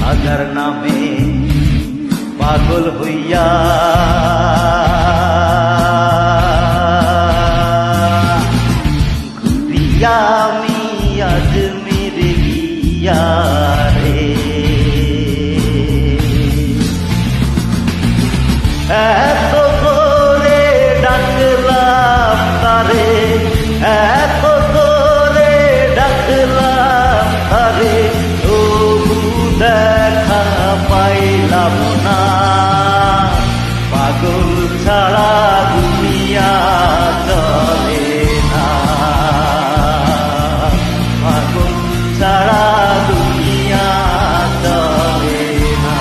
রাজার নামে পাগল হইয়া ঘুরিয়া আমি আজমির গিয়া রে। এত করে ডাকলাম তারে, এত করে ডাকলাম তারে, তবু দেখা পাইলাম না। পাগল ছাড়া দুনিয়া চলে না, পাগল ছাড়া দুনিয়া চলে না।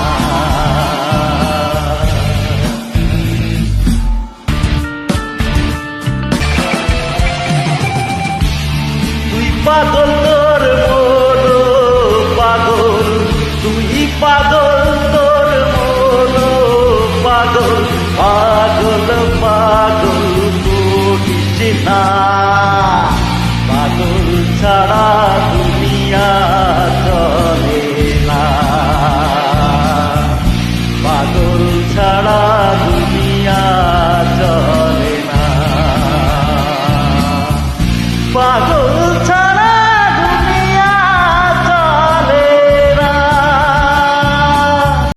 তুই পাগল তোর মন পাগল, তুই পাগল তোর মন পাগল, পাগল পাগল করিস না। পাগল ছাড়া দুনিয়া